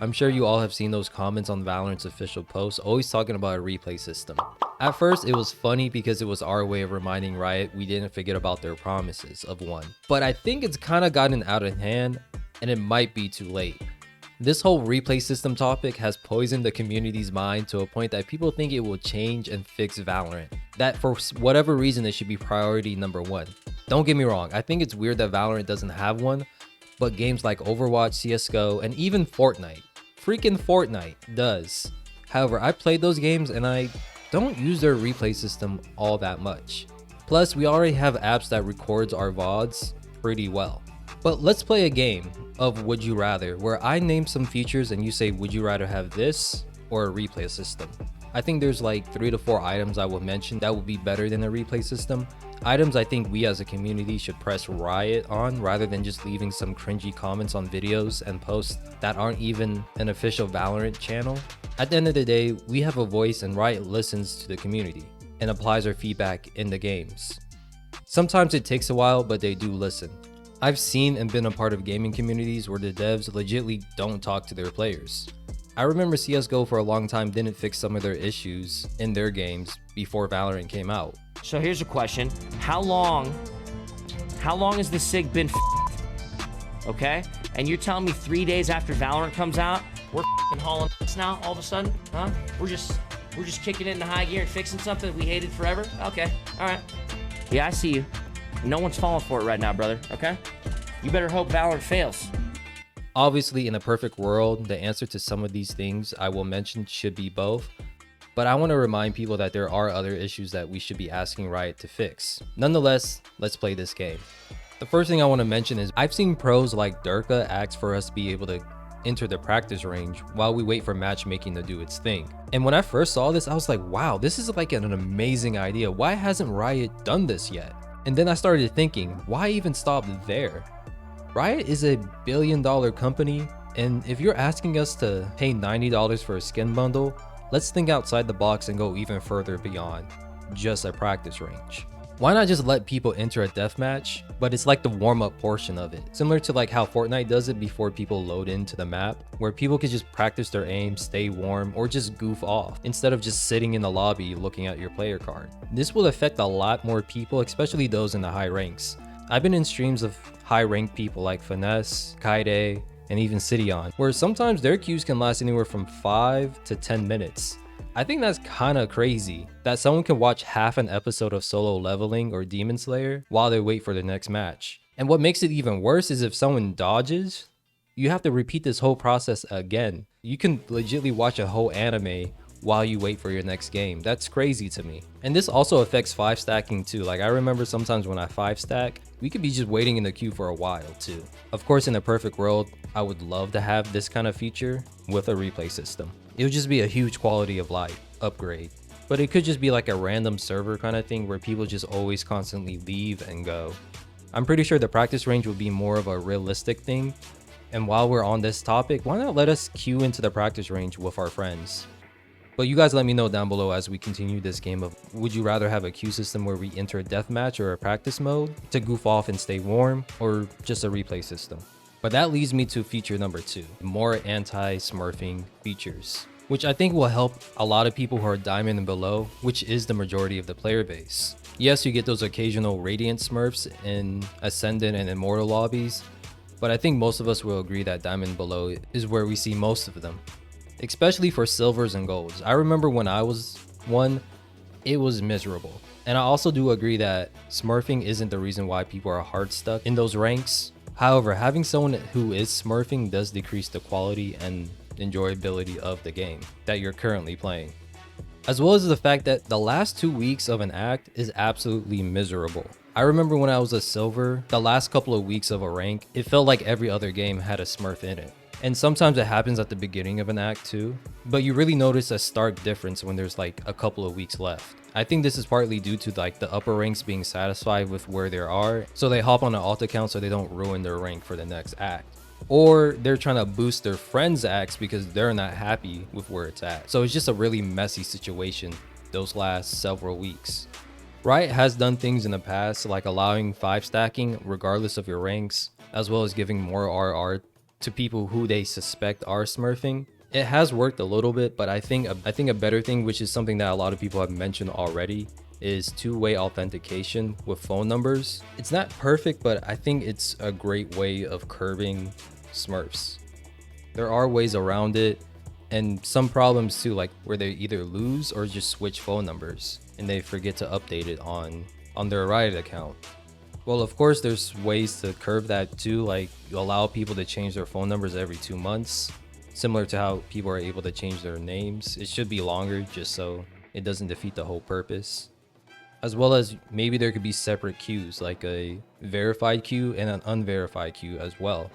I'm sure you all have seen those comments on Valorant's official post, always talking about a replay system. At first, it was funny because it was our way of reminding Riot we didn't forget about their promises of one. But I think it's kind of gotten out of hand, and it might be too late. This whole replay system topic has poisoned the community's mind to a point that people think it will change and fix Valorant. That for whatever reason, it should be priority number one. Don't get me wrong, I think it's weird that Valorant doesn't have one, but games like Overwatch, CSGO, and even Fortnite, freaking Fortnite does. However, I played those games and I don't use their replay system all that much. Plus, we already have apps that records our VODs pretty well. But let's play a game of Would You Rather, where I name some features and you say, would you rather have this or a replay system? I think there's like 3 to 4 items I will mention that would be better than a replay system. Items I think we as a community should press Riot on rather than just leaving some cringy comments on videos and posts that aren't even an official Valorant channel. At the end of the day, we have a voice and Riot listens to the community and applies our feedback in the games. Sometimes it takes a while, but they do listen. I've seen and been a part of gaming communities where the devs legitimately don't talk to their players. I remember CSGO for a long time didn't fix some of their issues in their games before Valorant came out. So here's a question. How long has the SIG been okay? And you're telling me 3 days after Valorant comes out, we're hauling ass now all of a sudden? Huh? We're just kicking it into high gear and fixing something we hated forever? Okay, all right. Yeah, I see you. No one's falling for it right now, brother, okay? You better hope Valorant fails. Obviously, in a perfect world, the answer to some of these things I will mention should be both, but I want to remind people that there are other issues that we should be asking Riot to fix. Nonetheless, let's play this game. The first thing I want to mention is I've seen pros like Durka ask for us to be able to enter the practice range while we wait for matchmaking to do its thing. And when I first saw this, I was like, wow, this is like an amazing idea. Why hasn't Riot done this yet? And then I started thinking, why even stop there? Riot is a billion-dollar company, and if you're asking us to pay $90 for a skin bundle, let's think outside the box and go even further beyond just a practice range. Why not just let people enter a deathmatch, but it's like the warm-up portion of it, similar to like how Fortnite does it before people load into the map, where people could just practice their aim, stay warm, or just goof off, instead of just sitting in the lobby looking at your player card. This will affect a lot more people, especially those in the high ranks. I've been in streams of high-ranked people like Finesse, KDAW, and even Cidion, where sometimes their queues can last anywhere from 5 to 10 minutes. I think that's kinda crazy that someone can watch half an episode of Solo Leveling or Demon Slayer while they wait for the next match. And what makes it even worse is if someone dodges, you have to repeat this whole process again. You can legitimately watch a whole anime while you wait for your next game. That's crazy to me. And this also affects 5 stacking too. Like I remember sometimes when I 5 stack, we could be just waiting in the queue for a while too. Of course, in a perfect world, I would love to have this kind of feature with a replay system. It would just be a huge quality of life upgrade. But it could just be like a random server kind of thing where people just always constantly leave and go. I'm pretty sure the practice range would be more of a realistic thing. And while we're on this topic, why not let us queue into the practice range with our friends? But you guys let me know down below as we continue this game of would you rather have a queue system where we enter a deathmatch or a practice mode to goof off and stay warm, or just a replay system? But that leads me to feature number 2, more anti-smurfing features, which I think will help a lot of people who are diamond and below, which is the majority of the player base. Yes, you get those occasional radiant smurfs in ascendant and immortal lobbies, but I think most of us will agree that diamond below is where we see most of them. Especially for silvers and golds. I remember when I was one, it was miserable. And I also do agree that smurfing isn't the reason why people are hard stuck in those ranks. However, having someone who is smurfing does decrease the quality and enjoyability of the game that you're currently playing. As well as the fact that the last 2 weeks of an act is absolutely miserable. I remember when I was a silver, the last couple of weeks of a rank, it felt like every other game had a smurf in it. And sometimes it happens at the beginning of an act too, but you really notice a stark difference when there's like a couple of weeks left. I think this is partly due to like the upper ranks being satisfied with where they are, so they hop on an alt account so they don't ruin their rank for the next act. Or they're trying to boost their friends' acts because they're not happy with where it's at. So it's just a really messy situation those last several weeks. Riot has done things in the past like allowing 5 stacking regardless of your ranks, as well as giving more RR to people who they suspect are smurfing. It has worked a little bit, but I think a better thing, which is something that a lot of people have mentioned already, is two-way authentication with phone numbers. It's not perfect, but I think it's a great way of curbing smurfs. There are ways around it, and some problems too, like where they either lose or just switch phone numbers and they forget to update it on their Riot account. Well, of course, there's ways to curb that too, like you allow people to change their phone numbers every 2 months, similar to how people are able to change their names. It should be longer just so it doesn't defeat the whole purpose. As well as maybe there could be separate queues, like a verified queue and an unverified queue as well.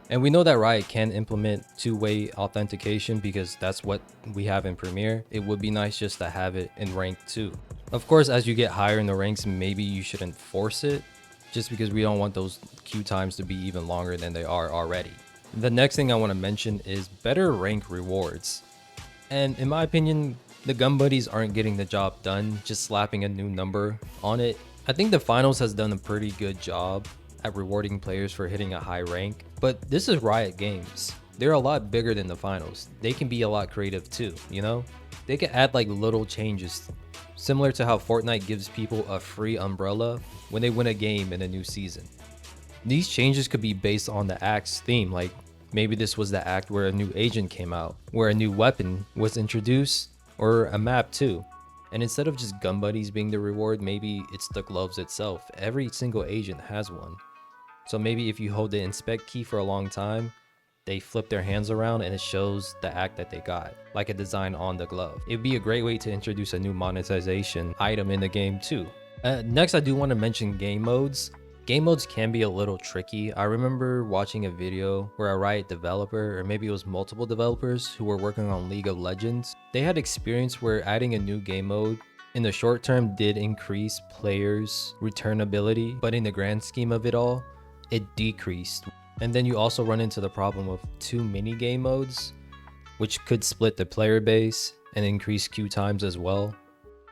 And we know that Riot can implement two-way authentication because that's what we have in Premier. It would be nice just to have it in rank too. Of course, as you get higher in the ranks, maybe you shouldn't force it, just because we don't want those queue times to be even longer than they are already. The next thing I want to mention is better rank rewards. And in my opinion, the gun buddies aren't getting the job done just slapping a new number on it. I think the finals has done a pretty good job at rewarding players for hitting a high rank, but this is Riot Games. They're a lot bigger than the finals. They can be a lot creative too, you know? They can add like little changes, similar to how Fortnite gives people a free umbrella when they win a game in a new season. These changes could be based on the act's theme, like maybe this was the act where a new agent came out, where a new weapon was introduced, or a map too. And instead of just gun buddies being the reward, maybe it's the gloves itself. Every single agent has one. So maybe if you hold the inspect key for a long time, they flip their hands around and it shows the act that they got, like a design on the glove. It'd be a great way to introduce a new monetization item in the game too. Next, I do want to mention game modes. Game modes can be a little tricky. I remember watching a video where a Riot developer, or maybe it was multiple developers who were working on League of Legends, they had experience where adding a new game mode in the short term did increase players' returnability, but in the grand scheme of it all, it decreased. And then you also run into the problem of too many game modes, which could split the player base and increase queue times as well.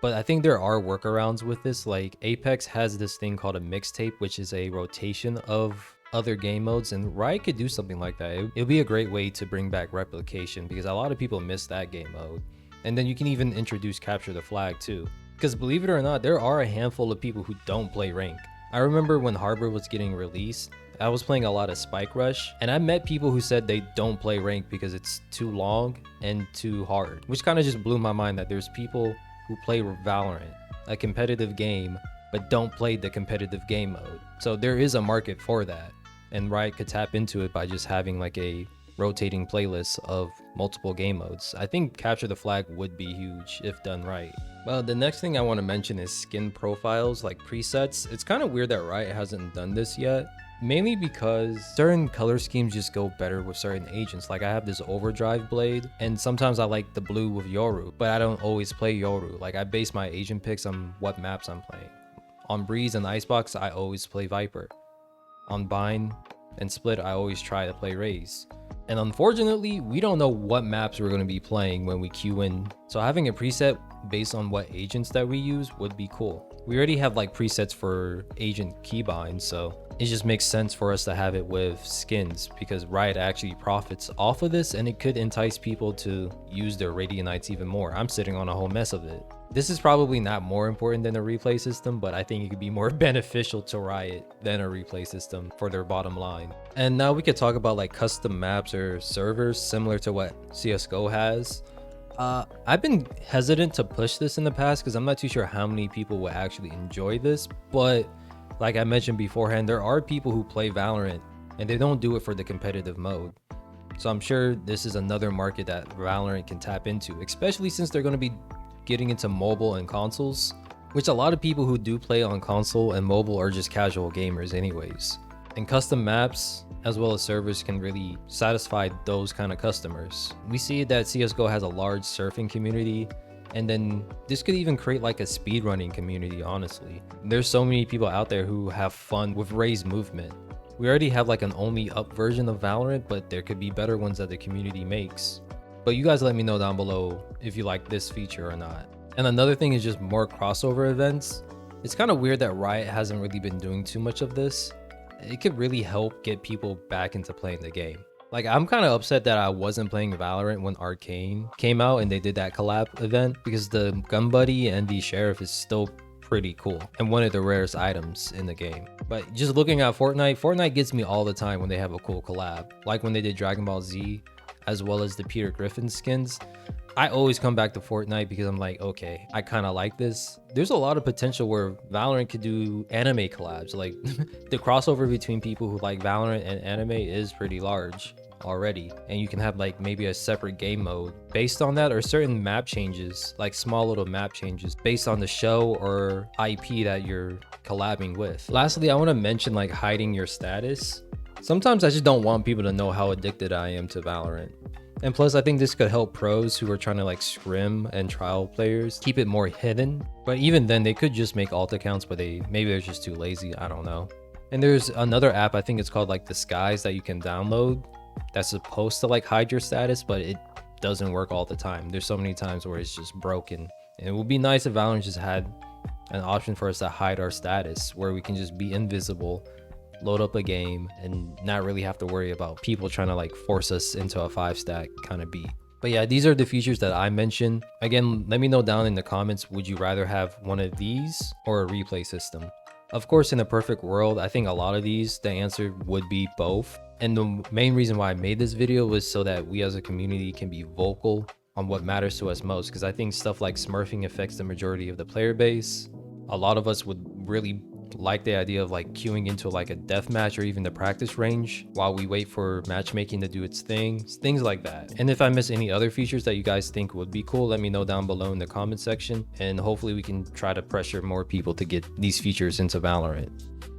But I think there are workarounds with this. Like Apex has this thing called a mixtape, which is a rotation of other game modes, and Riot could do something like that. It'd be a great way to bring back replication because a lot of people miss that game mode. And then you can even introduce capture the flag too. Because believe it or not, there are a handful of people who don't play rank. I remember when Harbor was getting released, I was playing a lot of Spike Rush, and I met people who said they don't play rank because it's too long and too hard, which kind of just blew my mind that there's people who play Valorant, a competitive game, but don't play the competitive game mode. So there is a market for that, and Riot could tap into it by just having like a rotating playlist of multiple game modes. I think capture the flag would be huge if done right. Well, the next thing I want to mention is skin profiles, like presets. It's kind of weird that Riot hasn't done this yet, mainly because certain color schemes just go better with certain agents. Like I have this overdrive blade, and sometimes I like the blue with Yoru, but I don't always play Yoru. Like I base my agent picks on what maps I'm playing. On Breeze and Icebox, I always play Viper. On Bind and Split, I always try to play Raze. And unfortunately, we don't know what maps we're going to be playing when we queue in. So having a preset based on what agents that we use would be cool. We already have like presets for agent keybinds, so it just makes sense for us to have it with skins because Riot actually profits off of this, and it could entice people to use their Radianites even more. I'm sitting on a whole mess of it. This is probably not more important than a replay system, but I think it could be more beneficial to Riot than a replay system for their bottom line. And now we could talk about like custom maps or servers similar to what CSGO has. I've been hesitant to push this in the past because I'm not too sure how many people will actually enjoy this, but like I mentioned beforehand, there are people who play Valorant and they don't do it for the competitive mode. So I'm sure this is another market that Valorant can tap into, especially since they're going to be getting into mobile and consoles, which a lot of people who do play on console and mobile are just casual gamers anyways. And custom maps as well as servers can really satisfy those kind of customers. We see that CSGO has a large surfing community, and then this could even create like a speedrunning community, honestly. There's so many people out there who have fun with Raze movement. We already have like an only up version of Valorant, but there could be better ones that the community makes. But you guys let me know down below if you like this feature or not. And another thing is just more crossover events. It's kind of weird that Riot hasn't really been doing too much of this. It could really help get people back into playing the game. Like, I'm kind of upset that I wasn't playing Valorant when Arcane came out and they did that collab event, because the Gun Buddy and the Sheriff is still pretty cool and one of the rarest items in the game. But just looking at Fortnite gets me all the time when they have a cool collab, like when they did Dragon Ball Z as well as the Peter Griffin skins. I always come back to Fortnite because I'm like, okay, I kind of like this. There's a lot of potential where Valorant could do anime collabs. Like the crossover between people who like Valorant and anime is pretty large already, and you can have like maybe a separate game mode based on that, or certain map changes, like small little map changes based on the show or IP that you're collabing with. Lastly, I want to mention like hiding your status. Sometimes I just don't want people to know how addicted I am to Valorant. And plus, I think this could help pros who are trying to like scrim and trial players keep it more hidden. But even then, they could just make alt accounts, but maybe they're just too lazy. I don't know. And there's another app, I think it's called like Disguise, that you can download that's supposed to like hide your status, but it doesn't work all the time. There's so many times where it's just broken. And it would be nice if Valorant just had an option for us to hide our status, where we can just be invisible, load up a game, and not really have to worry about people trying to like force us into a 5-stack kind of beat. But yeah, these are the features that I mentioned. Again, let me know down in the comments, would you rather have one of these or a replay system? Of course, in a perfect world, I think a lot of these, the answer would be both. And the main reason why I made this video was so that we as a community can be vocal on what matters to us most, because I think stuff like Smurfing affects the majority of the player base. A lot of us would really like the idea of like queuing into like a death match or even the practice range while we wait for matchmaking to do its thing, things like that. And if I miss any other features that you guys think would be cool, let me know down below in the comment section, and hopefully we can try to pressure more people to get these features into Valorant.